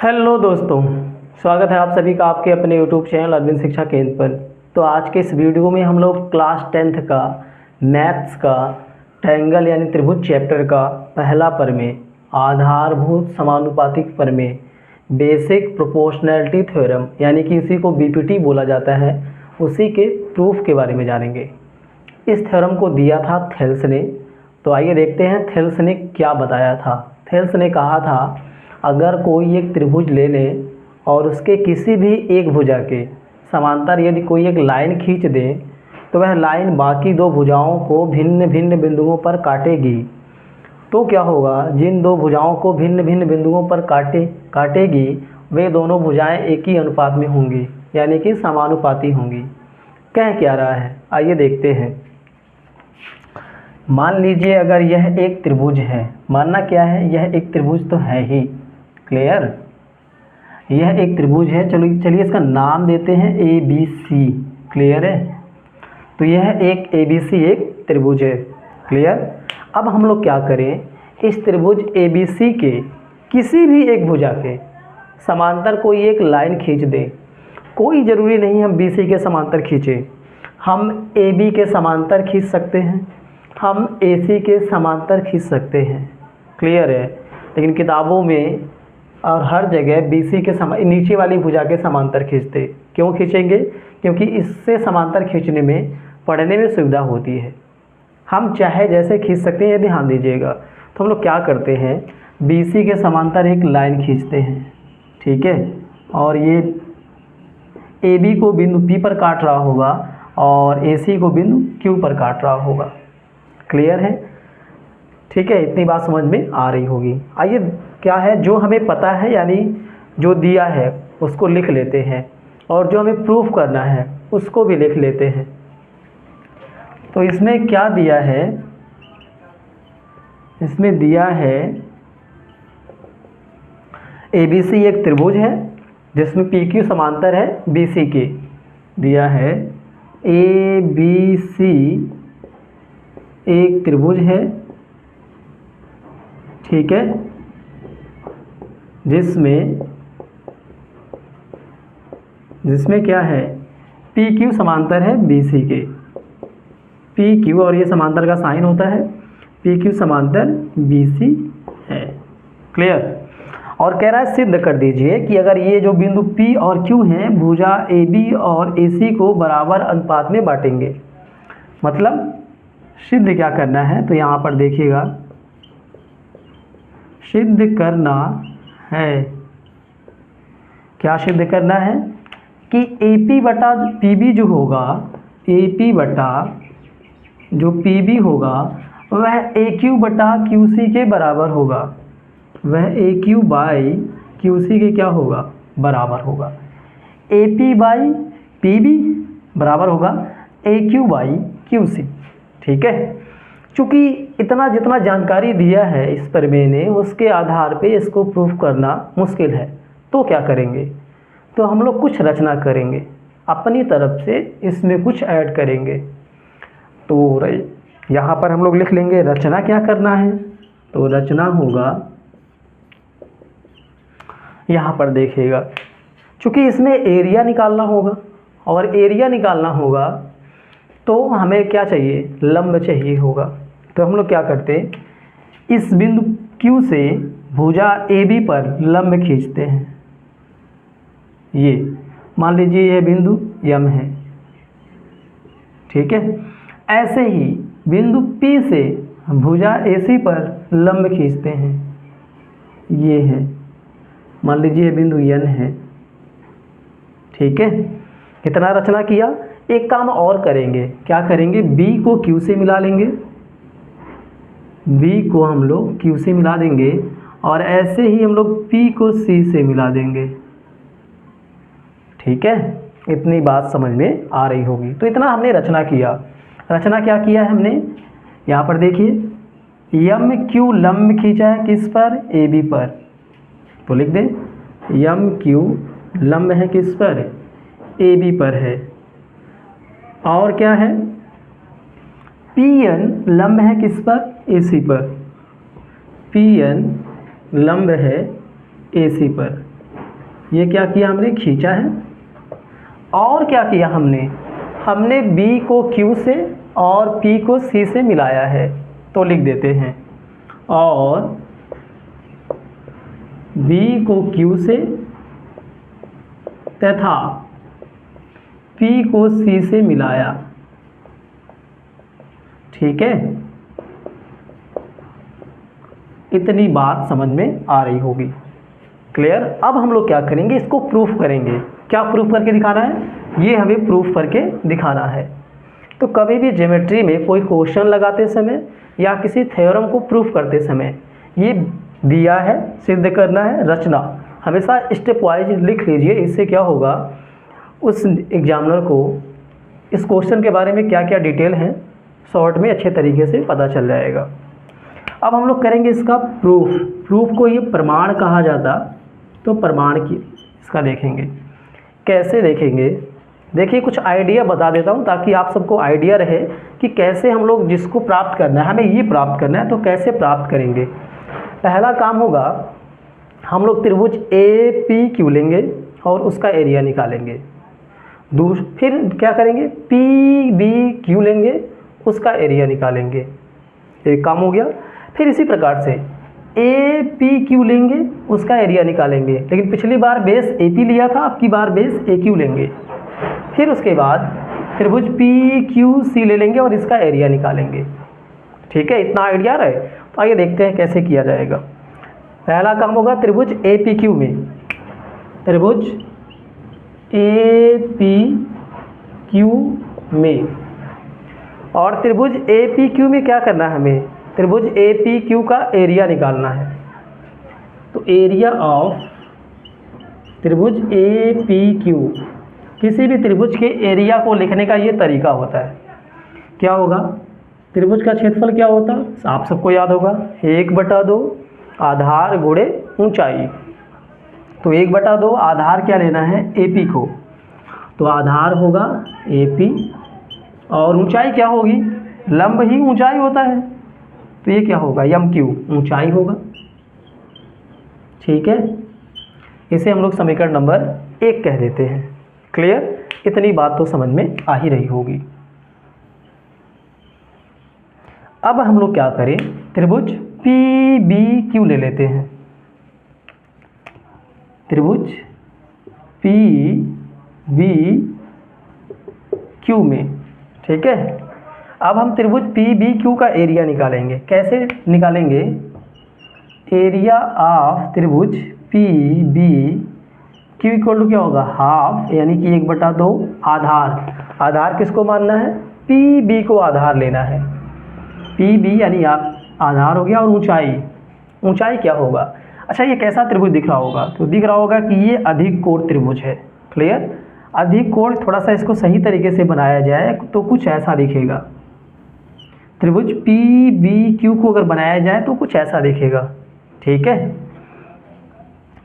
Hello दोस्तों, स्वागत है आप सभी का आपके अपने यूट्यूब चैनल अरविंद शिक्षा केंद्र पर। तो आज के इस वीडियो में हम लोग क्लास 10th का मैथ्स का ट्रायंगल यानी त्रिभुज चैप्टर का पहला प्रमेय, आधारभूत समानुपातिक प्रमेय, बेसिक प्रोपोर्शनैलिटी थ्योरम यानी कि इसी को बीपीटी बोला जाता है, उसी के प्रूफ के बारे में जानेंगे। इस थ्योरम को दिया था थेल्स ने। तो आइए देखते हैं थेल्स ने क्या बताया था। थेल्स ने कहा था अगर कोई एक त्रिभुज ले लें और उसके किसी भी एक भुजा के समांतर यदि कोई एक लाइन खींच दें तो वह लाइन बाकी दो भुजाओं को भिन्न भिन्न बिंदुओं पर काटेगी। तो क्या होगा, जिन दो भुजाओं को भिन्न भिन्न बिंदुओं पर काटेगी वे दोनों भुजाएं एक ही अनुपात में होंगी यानी कि समानुपाती होंगी। कह क्या रहा है, आइए देखते हैं। मान लीजिए अगर यह एक त्रिभुज है, मानना क्या है, यह एक त्रिभुज तो है ही, क्लियर, यह एक त्रिभुज है। चलिए इसका नाम देते हैं ABC, क्लियर है। तो यह एक ABC एक त्रिभुज है, क्लियर। अब हम लोग क्या करें, इस त्रिभुज ABC के किसी भी एक भुजा के समांतर कोई एक लाइन खींच दें। कोई ज़रूरी नहीं हम BC के समांतर खींचें, हम AB के समांतर खींच सकते हैं, हम AC के समांतर खींच सकते हैं, क्लियर है। लेकिन किताबों में और हर जगह BC के नीचे वाली भुजा के समांतर खींचते। क्यों खींचेंगे? क्योंकि इससे समांतर खींचने में पढ़ने में सुविधा होती है। हम चाहे जैसे खींच सकते हैं, ये ध्यान दीजिएगा। तो हम लोग क्या करते हैं, BC के समांतर एक लाइन खींचते हैं, ठीक है, और ये AB को बिंदु P पर काट रहा होगा और AC को बिंदु Q पर काट रहा होगा, क्लियर है, ठीक है। इतनी बात समझ में आ रही होगी। आइए क्या है जो हमें पता है यानी जो दिया है उसको लिख लेते हैं और जो हमें प्रूफ करना है उसको भी लिख लेते हैं। तो इसमें क्या दिया है, इसमें दिया है ABC एक त्रिभुज है जिसमें PQ समांतर है BC के। दिया है ABC एक त्रिभुज है, ठीक है, जिसमें क्या है, PQ समांतर है BC के। PQ और ये समांतर का साइन होता है, PQ समांतर BC है, क्लियर। और कह रहा है सिद्ध कर दीजिए कि अगर ये जो बिंदु P और Q हैं भुजा AB और AC को बराबर अनुपात में बांटेंगे। मतलब सिद्ध क्या करना है, तो यहाँ पर देखिएगा, सिद्ध करना है, क्या सिद्ध करना है कि AP बटा PB जो होगा, AP बटा जो PB होगा वह AQ बटा QC के बराबर होगा, वह AQ बाई QC के क्या होगा, बराबर होगा। AP बाई PB बराबर होगा AQ बाई QC, ठीक है। चूँकि इतना जितना जानकारी दिया है इस प्रमेय ने उसके आधार पे इसको प्रूफ करना मुश्किल है। तो क्या करेंगे, तो हम लोग कुछ रचना करेंगे, अपनी तरफ से इसमें कुछ ऐड करेंगे। तो यहाँ पर हम लोग लिख लेंगे रचना क्या करना है। तो रचना होगा, यहाँ पर देखिएगा, चूँकि इसमें एरिया निकालना होगा और एरिया निकालना होगा तो हमें क्या चाहिए, लंब चाहिए होगा। तो हम लोग क्या करते हैं, इस बिंदु Q से भुजा AB पर लंब खींचते हैं। ये मान लीजिए यह बिंदु M है, ठीक है। ऐसे ही बिंदु P से भुजा AC पर लंब खींचते हैं, ये है, मान लीजिए यह बिंदु N है, ठीक है। कितना रचना किया। एक काम और करेंगे, क्या करेंगे, B को Q से मिला लेंगे, B को हम लोग Q से मिला देंगे और ऐसे ही हम लोग P को C से मिला देंगे, ठीक है। इतनी बात समझ में आ रही होगी। तो इतना हमने रचना किया। रचना क्या किया है हमने, यहाँ पर देखिए MQ लंब खींचा है किस पर, AB पर। तो लिख दें MQ लंब है किस पर, AB पर है। और क्या है, PN लंब है किस पर, AC पर। PN लंब है AC पर, ये क्या किया हमने, खींचा है। और क्या किया हमने B को Q से और P को C से मिलाया है। तो लिख देते हैं, और B को Q से तथा P को C से मिलाया। ठीक है, इतनी बात समझ में आ रही होगी। क्लियर। अब हम लोग क्या करेंगे, इसको प्रूफ करेंगे। क्या प्रूफ करके दिखाना है, ये हमें प्रूफ करके दिखाना है। तो कभी भी ज्योमेट्री में कोई क्वेश्चन लगाते समय या किसी थ्योरम को प्रूफ करते समय ये दिया है, सिद्ध करना है, रचना, हमेशा स्टेप वाइज लिख लीजिए। इससे क्या होगा, उस एग्जामिनर को इस क्वेश्चन के बारे में क्या क्या डिटेल है शॉर्ट में अच्छे तरीके से पता चल जाएगा। अब हम लोग करेंगे इसका प्रूफ। प्रूफ को ये प्रमाण कहा जाता, तो प्रमाण की इसका देखेंगे। कैसे देखेंगे, देखिए कुछ आइडिया बता देता हूँ ताकि आप सबको आइडिया रहे कि कैसे हम लोग जिसको प्राप्त करना है, हमें ये प्राप्त करना है तो कैसे प्राप्त करेंगे। पहला काम होगा, हम लोग त्रिभुज APQ लेंगे और उसका एरिया निकालेंगे। फिर क्या करेंगे, PBQ लेंगे, उसका एरिया निकालेंगे। एक काम हो गया। फिर इसी प्रकार से APQ लेंगे, उसका एरिया निकालेंगे। लेकिन पिछली बार बेस AP लिया था, अब की बार बेस AQ लेंगे। फिर उसके बाद त्रिभुज PQC ले लेंगे और इसका एरिया निकालेंगे। ठीक है, इतना आइडिया रहे। तो आइए देखते हैं कैसे किया जाएगा। पहला काम होगा त्रिभुज APQ में, त्रिभुज APQ में, और त्रिभुज APQ में क्या करना है हमें, त्रिभुज APQ का एरिया निकालना है। तो एरिया ऑफ त्रिभुज APQ, किसी भी त्रिभुज के एरिया को लिखने का ये तरीका होता है। क्या होगा, त्रिभुज का क्षेत्रफल क्या होता है, आप सबको याद होगा, 1/2 आधार गुणे ऊंचाई। तो 1/2 आधार क्या लेना है, AP को, तो आधार होगा AP और ऊंचाई क्या होगी, लंब ही ऊंचाई होता है, तो ये क्या होगा, MQ ऊंचाई होगा। ठीक है, इसे हम लोग समीकरण नंबर 1 कह देते हैं। क्लियर, इतनी बात तो समझ में आ ही रही होगी। अब हम लोग क्या करें, त्रिभुज PBQ ले लेते हैं। त्रिभुज PBQ में, ठीक है। अब हम त्रिभुज PBQ का एरिया निकालेंगे। कैसे निकालेंगे, एरिया ऑफ त्रिभुज PBQ इक्वल टू क्या होगा, हाफ, यानी कि 1/2 आधार। आधार किसको मानना है, PB को आधार लेना है। PB यानी आप आधार हो गया, और ऊंचाई, ऊंचाई क्या होगा। अच्छा, ये कैसा त्रिभुज दिख रहा होगा, तो दिख रहा होगा कि ये अधिक कोण त्रिभुज है। क्लियर, अधिक कोण, थोड़ा सा इसको सही तरीके से बनाया जाए तो कुछ ऐसा दिखेगा। त्रिभुज PBQ को अगर बनाया जाए तो कुछ ऐसा दिखेगा। ठीक है,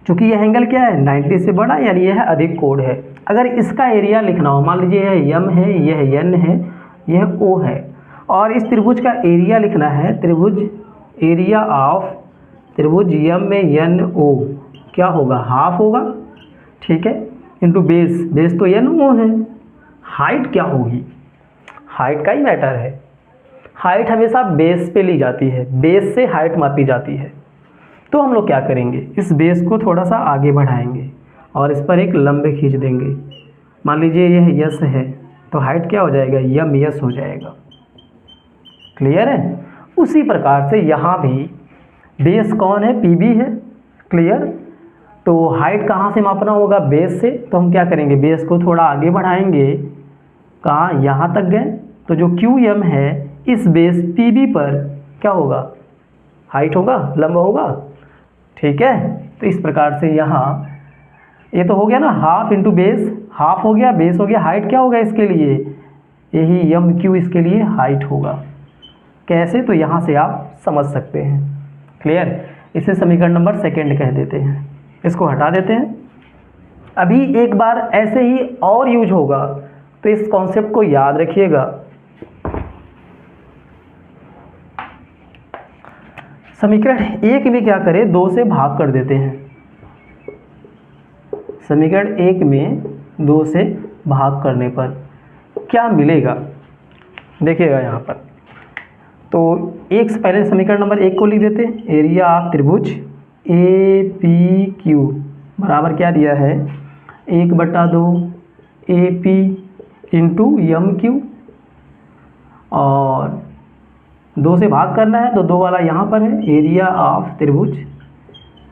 चूँकि यह एंगल क्या है, 90 से बड़ा, यानी यह अधिक कोण है। अगर इसका एरिया लिखना हो, मान लीजिए यह M है, यह N है, यह O है, और इस त्रिभुज का एरिया लिखना है, त्रिभुज एरिया ऑफ त्रिभुज MNO क्या होगा, हाफ होगा। ठीक है, इंटू बेस, बेस तो NO है। हाइट क्या होगी, हाइट का ही मैटर है। हाइट हमेशा बेस पे ली जाती है, बेस से हाइट मापी जाती है। तो हम लोग क्या करेंगे, इस बेस को थोड़ा सा आगे बढ़ाएंगे और इस पर एक लंब खींच देंगे। मान लीजिए यह यस है, तो हाइट क्या हो जाएगा, MS हो जाएगा। क्लियर है। उसी प्रकार से यहाँ भी बेस कौन है, PB है। क्लियर, तो हाइट कहाँ से मापना होगा, बेस से। तो हम क्या करेंगे, बेस को थोड़ा आगे बढ़ाएंगे, कहाँ, यहाँ तक गए, तो जो QM है इस बेस PB पर क्या होगा, हाइट होगा, लंब होगा। ठीक है, तो इस प्रकार से यहाँ ये तो हो गया ना, हाफ इंटू बेस, हाफ हो गया, बेस हो गया, हाइट क्या होगा इसके लिए, यही MQ इसके लिए हाइट होगा। कैसे, तो यहाँ से आप समझ सकते हैं। क्लियर, इसे समीकरण नंबर 2 कह देते हैं। इसको हटा देते हैं। अभी एक बार ऐसे ही और यूज होगा, तो इस कॉन्सेप्ट को याद रखिएगा। समीकरण 1 में क्या करें, 2 से भाग कर देते हैं। समीकरण 1 में 2 से भाग करने पर क्या मिलेगा, देखिएगा यहाँ पर। तो एक से पहले समीकरण नंबर 1 को लिख देते हैं। एरिया ऑफ त्रिभुज APQ बराबर क्या दिया है, 1/2 AP इंटू MQ, और 2 से भाग करना है तो 2 वाला यहाँ पर है। एरिया ऑफ त्रिभुज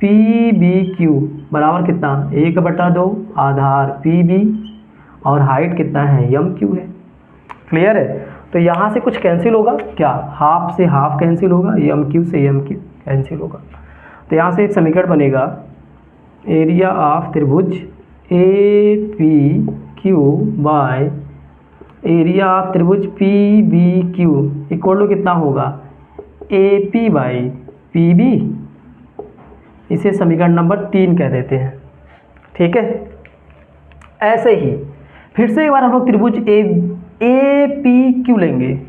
PBQ बराबर कितना, 1/2 आधार PB और हाइट कितना है, MQ है। क्लियर है। तो यहाँ से कुछ कैंसिल होगा क्या, हाफ से हाफ कैंसिल होगा, MQ से MQ कैंसिल होगा। तो यहाँ से एक समीकरण बनेगा, एरिया ऑफ त्रिभुज APQ बाय एरिया ऑफ त्रिभुज PBQ इक्वल टू कितना होगा, AP बाई PB। इसे समीकरण नंबर 3 कह देते हैं। ठीक है। ऐसे ही फिर से एक बार हम लोग त्रिभुज APQ लेंगे,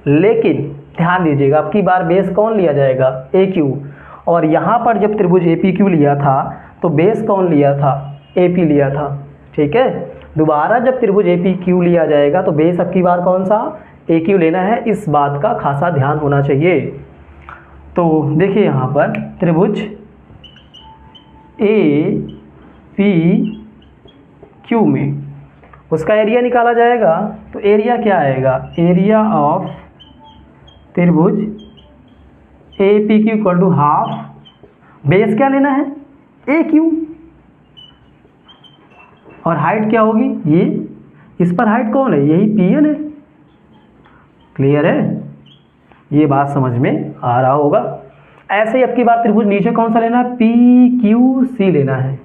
लेकिन ध्यान दीजिएगा अब की बार बेस कौन लिया जाएगा, AQ। और यहाँ पर जब त्रिभुज APQ लिया था तो बेस कौन लिया था, AP लिया था। ठीक है। दोबारा जब त्रिभुज APQ लिया जाएगा तो बेस अब की बार कौन सा, AQ लेना है। इस बात का खासा ध्यान होना चाहिए। तो देखिए यहाँ पर त्रिभुज APQ में उसका एरिया निकाला जाएगा। तो एरिया क्या आएगा, एरिया ऑफ त्रिभुज APQ equal to half, base क्या लेना है, AQ, और हाइट क्या होगी, ये इस पर हाइट कौन है, यही PN है। क्लियर है, ये बात समझ में आ रहा होगा। ऐसे ही अब की बार त्रिभुज नीचे कौन सा लेना है, PQC लेना है।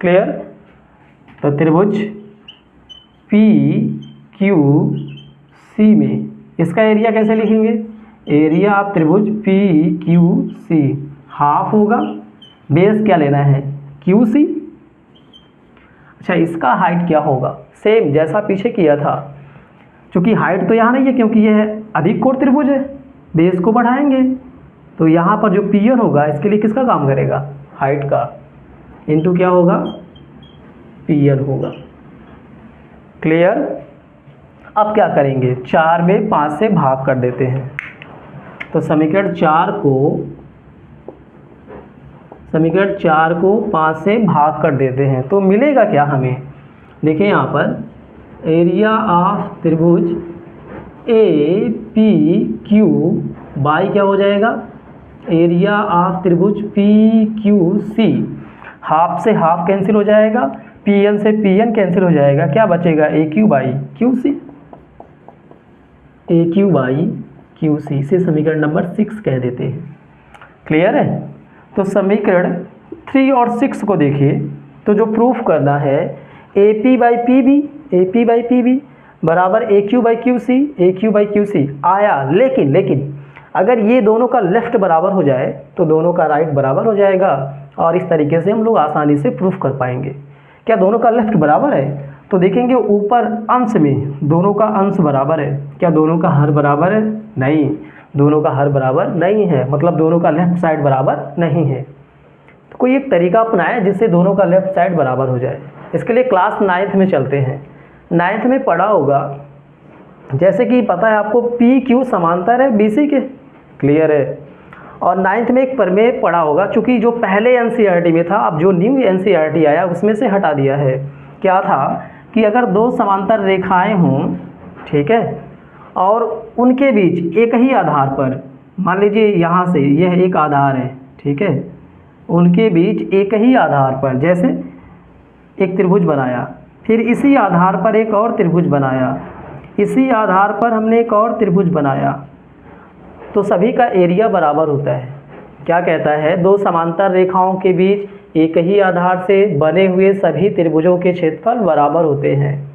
क्लियर। तो त्रिभुज PQC में इसका एरिया कैसे लिखेंगे, एरिया ऑफ त्रिभुज PQC हाफ होगा, बेस क्या लेना है, QC। अच्छा, इसका हाइट क्या होगा, सेम जैसा पीछे किया था। क्योंकि हाइट तो यहाँ नहीं है क्योंकि यह अधिक कोण त्रिभुज है, बेस को बढ़ाएंगे तो यहाँ पर जो PN होगा इसके लिए किसका काम करेगा, हाइट का, इंटू क्या होगा, PN होगा। क्लियर। अब क्या करेंगे, 4 में 5 से भाग कर देते हैं। तो समीकरण 4 को 5 से भाग कर देते हैं तो मिलेगा क्या हमें, देखिए यहाँ पर एरिया ऑफ त्रिभुज APQ बाई क्या हो जाएगा, एरिया ऑफ त्रिभुज PQC। हाफ से हाफ कैंसिल हो जाएगा, PN से PN कैंसिल हो जाएगा, क्या बचेगा, AQ by QC। AQ by QC से समीकरण नंबर 6 कह देते हैं। क्लियर है। तो समीकरण 3 और 6 को देखिए। तो जो प्रूफ करना है, AP बाई PB बराबर AQ बाई QC आया। लेकिन अगर ये दोनों का लेफ्ट बराबर हो जाए तो दोनों का राइट बराबर हो जाएगा, और इस तरीके से हम लोग आसानी से प्रूफ कर पाएंगे। क्या दोनों का लेफ्ट बराबर है, तो देखेंगे ऊपर अंश में दोनों का अंश बराबर है। क्या दोनों का हर बराबर है, नहीं, दोनों का हर बराबर नहीं है, मतलब दोनों का लेफ्ट साइड बराबर नहीं है। तो कोई एक तरीका अपनाएं जिससे दोनों का लेफ्ट साइड बराबर हो जाए। इसके लिए क्लास 9th में चलते हैं। 9th में पढ़ा होगा, जैसे कि पता है आपको PQ समांतर है BC के। क्लियर है। और 9th में एक प्रमेय पढ़ा होगा, चूँकि जो पहले NCERT में था, अब जो न्यू NCERT आया उसमें से हटा दिया है। क्या था कि अगर 2 समांतर रेखाएं हों, ठीक है, और उनके बीच एक ही आधार पर, मान लीजिए यहाँ से यह एक आधार है, ठीक है, उनके बीच एक ही आधार पर जैसे एक त्रिभुज बनाया, फिर इसी आधार पर एक और त्रिभुज बनाया, इसी आधार पर हमने एक और त्रिभुज बनाया, तो सभी का एरिया बराबर होता है। क्या कहता है, 2 समांतर रेखाओं के बीच एक ही आधार से बने हुए सभी त्रिभुजों के क्षेत्रफल बराबर होते हैं।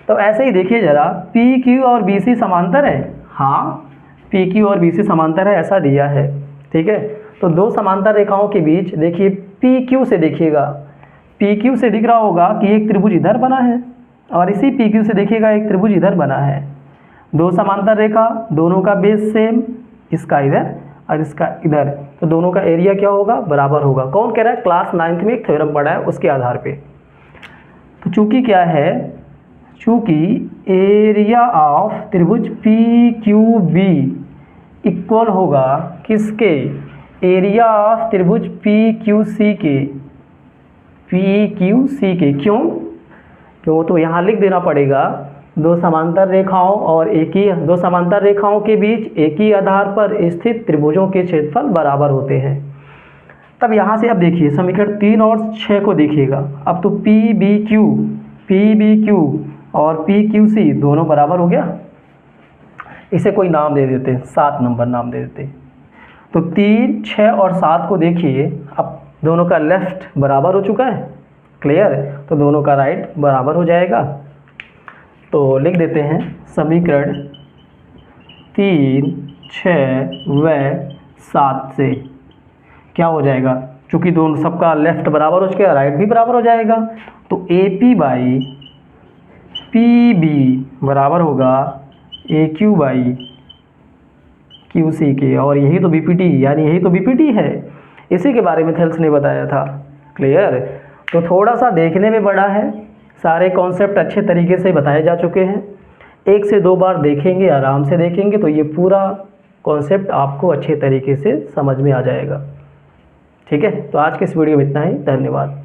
तो ऐसे ही देखिए जरा, PQ और BC समांतर है। हाँ, PQ और BC समांतर है, ऐसा दिया है। ठीक है। तो 2 समांतर रेखाओं के बीच देखिए, PQ से देखिएगा, PQ से दिख रहा होगा कि एक त्रिभुज इधर बना है, और इसी PQ से देखिएगा एक त्रिभुज इधर बना है। 2 समांतर रेखा, दोनों का बेस सेम, इसका इधर और इसका इधर, तो दोनों का एरिया क्या होगा, बराबर होगा। कौन कह रहा है, क्लास 9th में एक थ्योरम पढ़ा है उसके आधार पे। तो चूंकि क्या है, चूंकि एरिया ऑफ त्रिभुज पी क्यू बी इक्वल होगा किसके, एरिया ऑफ त्रिभुज पी क्यू सी के, पी क्यू सी के। क्यों तो यहाँ लिख देना पड़ेगा, दो समांतर रेखाओं और दो समांतर रेखाओं के बीच एक ही आधार पर स्थित त्रिभुजों के क्षेत्रफल बराबर होते हैं। तब यहाँ से अब देखिए समीकरण 3 और 6 को देखिएगा। अब तो पी बी क्यू और पी क्यू सी दोनों बराबर हो गया। इसे कोई नाम दे देते हैं, 7 नंबर नाम दे देते हैं। तो 3, 6 और 7 को देखिए, अब दोनों का लेफ्ट बराबर हो चुका है, क्लियर, तो दोनों का राइट बराबर हो जाएगा। तो लिख देते हैं समीकरण 3, 6 व 7 से क्या हो जाएगा, चूँकि दोनों सबका लेफ्ट बराबर हो चुका है, राइट भी बराबर हो जाएगा। तो A P by P B बराबर होगा A Q by Q C के, और यही तो बीपीटी, यानी यही तो बीपीटी है। इसी के बारे में थेल्स ने बताया था, क्लियर। तो थोड़ा सा देखने में बड़ा है, सारे कॉन्सेप्ट अच्छे तरीके से बताए जा चुके हैं। 1 से 2 बार देखेंगे, आराम से देखेंगे तो ये पूरा कॉन्सेप्ट आपको अच्छे तरीके से समझ में आ जाएगा। ठीक है, तो आज के इस वीडियो में इतना ही, धन्यवाद।